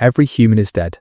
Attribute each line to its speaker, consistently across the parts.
Speaker 1: Every human is dead.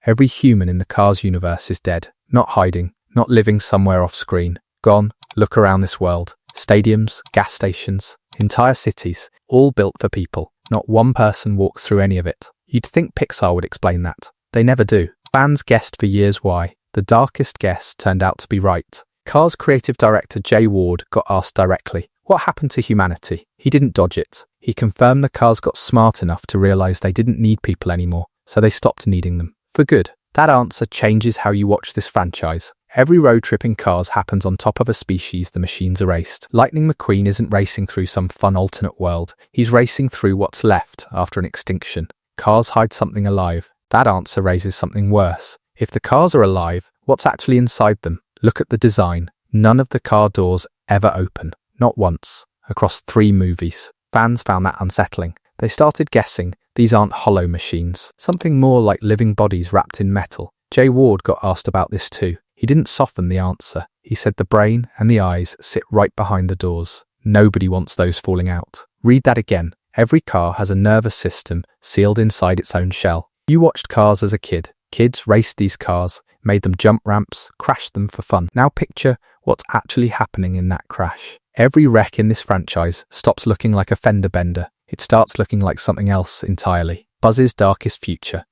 Speaker 1: Every human in the Cars universe is dead. Not hiding, not living somewhere off screen. Gone. Look around this world. Stadiums, gas stations, entire cities, all built for people. Not one person walks through any of it. You'd think Pixar would explain that. They never do. Fans guessed for years why. The darkest guess turned out to be right. Cars creative director Jay Ward got asked directly, what happened to humanity? He didn't dodge it. He confirmed the cars got smart enough to realize they didn't need people anymore, so they stopped needing them. For good. That answer changes how you watch this franchise. Every road trip in Cars happens on top of a species the machines erased. Lightning McQueen isn't racing through some fun alternate world. He's racing through what's left after an extinction. Cars hide something alive. That answer raises something worse. If the cars are alive, what's actually inside them? Look at the design. None of the car doors ever open. Not once. Across 3 movies. Fans found that unsettling. They started guessing these aren't hollow machines. Something more like living bodies wrapped in metal. Jay Ward got asked about this too. He didn't soften the answer. He said the brain and the eyes sit right behind the doors. Nobody wants those falling out. Read that again. Every car has a nervous system sealed inside its own shell. You watched Cars as a kid. Kids raced these cars, made them jump ramps, crashed them for fun. Now picture what's actually happening in that crash. Every wreck in this franchise stops looking like a fender bender. It starts looking like something else entirely. Buzz's darkest future.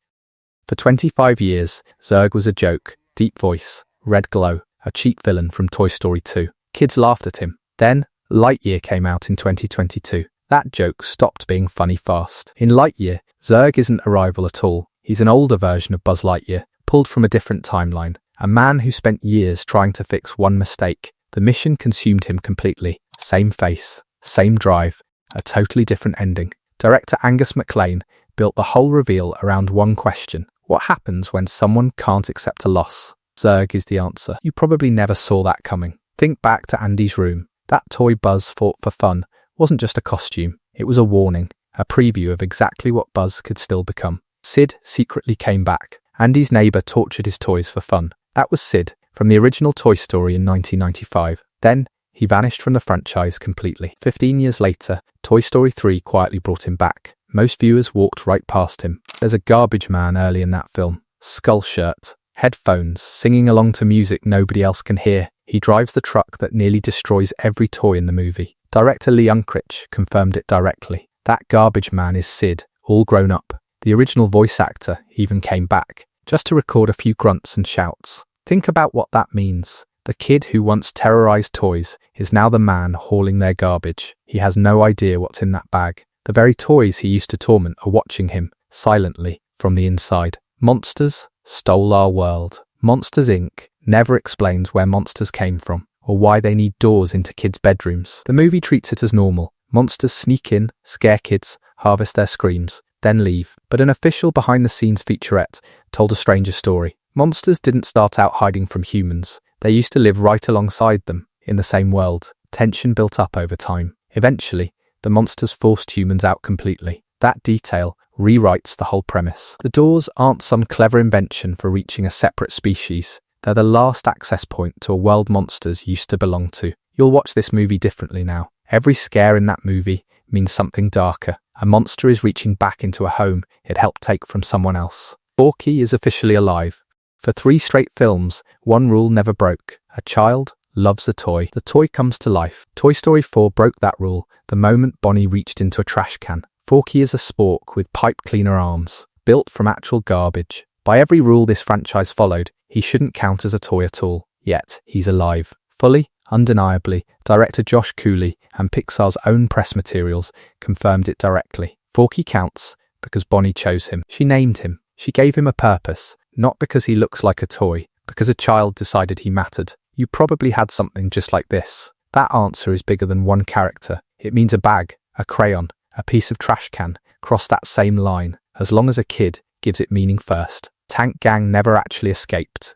Speaker 1: For 25 years, Zurg was a joke, deep voice, red glow, a cheap villain from Toy Story 2. Kids laughed at him. Then, Lightyear came out in 2022. That joke stopped being funny fast. In Lightyear, Zurg isn't a rival at all. He's an older version of Buzz Lightyear, pulled from a different timeline. A man who spent years trying to fix one mistake. The mission consumed him completely. Same face, same drive, a totally different ending. Director Angus MacLane built the whole reveal around one question. What happens when someone can't accept a loss? Zurg is the answer. You probably never saw that coming. Think back to Andy's room. That toy Buzz fought for fun wasn't just a costume. It was a warning, a preview of exactly what Buzz could still become. Sid secretly came back. Andy's neighbor tortured his toys for fun. That was Sid, from the original Toy Story in 1995. Then, he vanished from the franchise completely. 15 years later, Toy Story 3 quietly brought him back. Most viewers walked right past him. There's a garbage man early in that film. Skull shirt, headphones, singing along to music nobody else can hear. He drives the truck that nearly destroys every toy in the movie. Director Lee Unkrich confirmed it directly. That garbage man is Sid, all grown up. The original voice actor even came back, just to record a few grunts and shouts. Think about what that means. The kid who once terrorized toys is now the man hauling their garbage. He has no idea what's in that bag. The very toys he used to torment are watching him, silently, from the inside. Monsters stole our world. Monsters Inc. never explains where monsters came from, or why they need doors into kids' bedrooms. The movie treats it as normal. Monsters sneak in, scare kids, harvest their screams, then leave. But an official behind-the-scenes featurette told a stranger story. Monsters didn't start out hiding from humans. They used to live right alongside them, in the same world. Tension built up over time. Eventually, the monsters forced humans out completely. That detail rewrites the whole premise. The doors aren't some clever invention for reaching a separate species. They're the last access point to a world monsters used to belong to. You'll watch this movie differently now. Every scare in that movie means something darker. A monster is reaching back into a home it helped take from someone else. Forky is officially alive. For 3 straight films, one rule never broke. A child loves a toy. The toy comes to life. Toy Story 4 broke that rule the moment Bonnie reached into a trash can. Forky is a spork with pipe cleaner arms, built from actual garbage. By every rule this franchise followed, he shouldn't count as a toy at all. Yet, he's alive. Fully, undeniably, director Josh Cooley and Pixar's own press materials confirmed it directly. Forky counts because Bonnie chose him. She named him. She gave him a purpose, not because he looks like a toy, because a child decided he mattered. You probably had something just like this. That answer is bigger than one character. It means a bag, a crayon, a piece of trash can cross that same line, as long as a kid gives it meaning first. Tank Gang never actually escaped.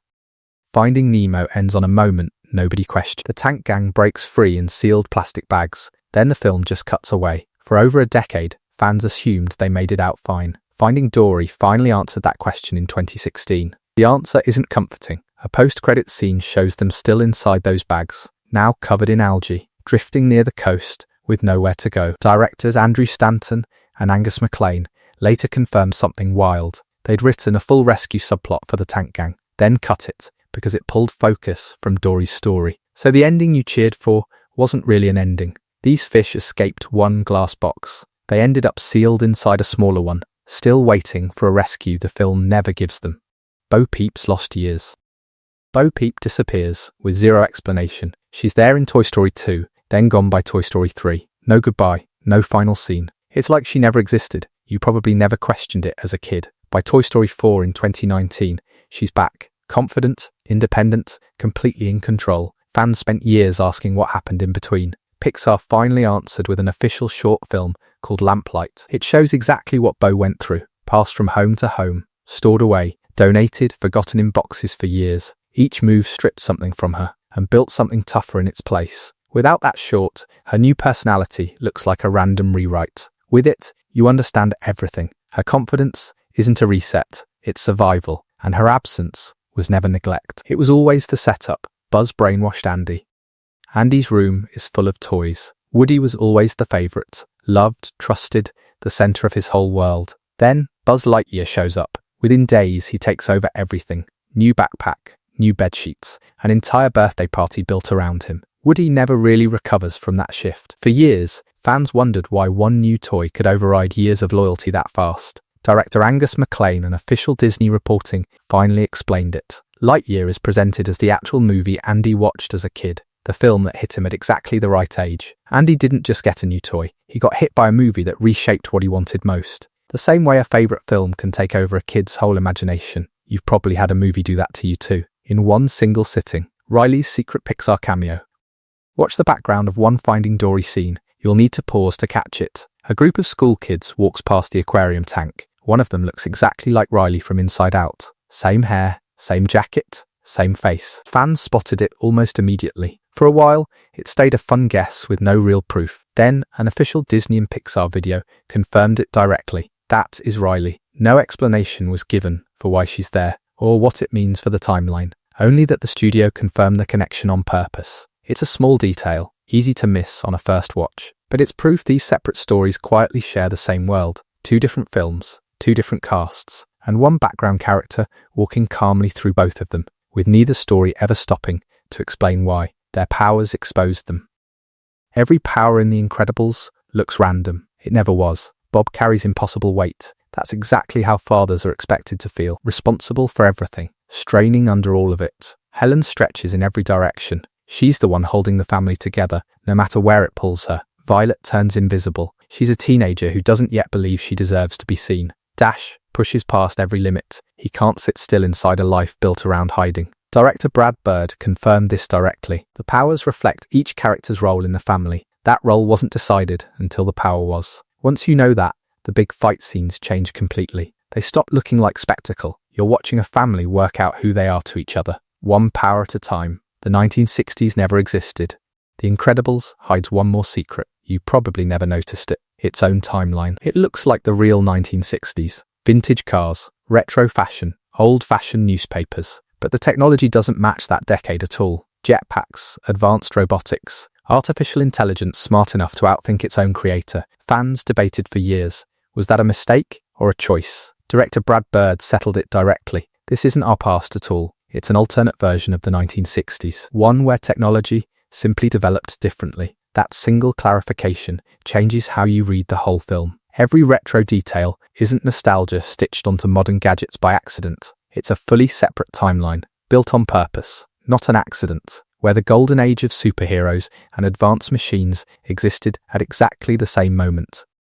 Speaker 1: Finding Nemo ends on a moment nobody questioned. The Tank Gang breaks free in sealed plastic bags. Then the film just cuts away. For over a decade, fans assumed they made it out fine. Finding Dory finally answered that question in 2016. The answer isn't comforting. A post-credit scene shows them still inside those bags, now covered in algae, drifting near the coast with nowhere to go. Directors Andrew Stanton and Angus MacLane later confirmed something wild. They'd written a full rescue subplot for the tank gang, then cut it, because it pulled focus from Dory's story. So the ending you cheered for wasn't really an ending. These fish escaped one glass box. They ended up sealed inside a smaller one, still waiting for a rescue the film never gives them. Bo Peep's lost years. Bo Peep disappears with zero explanation. She's there in Toy Story 2, then gone by Toy Story 3. No goodbye, no final scene. It's like she never existed. You probably never questioned it as a kid. By Toy Story 4 in 2019, she's back. Confident, independent, completely in control. Fans spent years asking what happened in between. Pixar finally answered with an official short film called Lamplight. It shows exactly what Bo went through. Passed from home to home, stored away, donated, forgotten in boxes for years. Each move stripped something from her and built something tougher in its place. Without that short, her new personality looks like a random rewrite. With it, you understand everything. Her confidence isn't a reset, it's survival, and her absence was never neglect. It was always the setup. Buzz brainwashed Andy. Andy's room is full of toys. Woody was always the favourite, loved, trusted, the centre of his whole world. Then Buzz Lightyear shows up. Within days, he takes over everything. New backpack, new bedsheets, an entire birthday party built around him. Woody never really recovers from that shift. For years, fans wondered why one new toy could override years of loyalty that fast. Director Angus MacLean and official Disney reporting finally explained it. Lightyear is presented as the actual movie Andy watched as a kid, the film that hit him at exactly the right age. Andy didn't just get a new toy, he got hit by a movie that reshaped what he wanted most. The same way a favourite film can take over a kid's whole imagination. You've probably had a movie do that to you too. In one single sitting. Riley's secret Pixar cameo. Watch the background of one Finding Dory scene. You'll need to pause to catch it. A group of school kids walks past the aquarium tank. One of them looks exactly like Riley from Inside Out. Same hair, same jacket, same face. Fans spotted it almost immediately. For a while, it stayed a fun guess with no real proof. Then, an official Disney and Pixar video confirmed it directly. That is Riley. No explanation was given for why she's there, or what it means for the timeline. Only that the studio confirmed the connection on purpose. It's a small detail, easy to miss on a first watch, but it's proof these separate stories quietly share the same world. 2 different films, 2 different casts, and one background character walking calmly through both of them, with neither story ever stopping to explain why. Their powers exposed them. Every power in The Incredibles looks random. It never was. Bob carries impossible weight. That's exactly how fathers are expected to feel, responsible for everything, straining under all of it. Helen stretches in every direction. She's the one holding the family together, no matter where it pulls her. Violet turns invisible. She's a teenager who doesn't yet believe she deserves to be seen. Dash pushes past every limit. He can't sit still inside a life built around hiding. Director Brad Bird confirmed this directly. The powers reflect each character's role in the family. That role wasn't decided until the power was. Once you know that, the big fight scenes change completely. They stop looking like spectacle. You're watching a family work out who they are to each other, one power at a time. The 1960s never existed. The Incredibles hides one more secret. You probably never noticed it. Its own timeline. It looks like the real 1960s. Vintage cars, retro fashion, old-fashioned newspapers. But the technology doesn't match that decade at all. Jetpacks, advanced robotics, artificial intelligence smart enough to outthink its own creator. Fans debated for years. Was that a mistake or a choice? Director Brad Bird settled it directly. This isn't our past at all. It's an alternate version of the 1960s. One where technology simply developed differently. That single clarification changes how you read the whole film. Every retro detail isn't nostalgia stitched onto modern gadgets by accident. It's a fully separate timeline, built on purpose, not an accident, where the golden age of superheroes and advanced machines existed at exactly the same moment.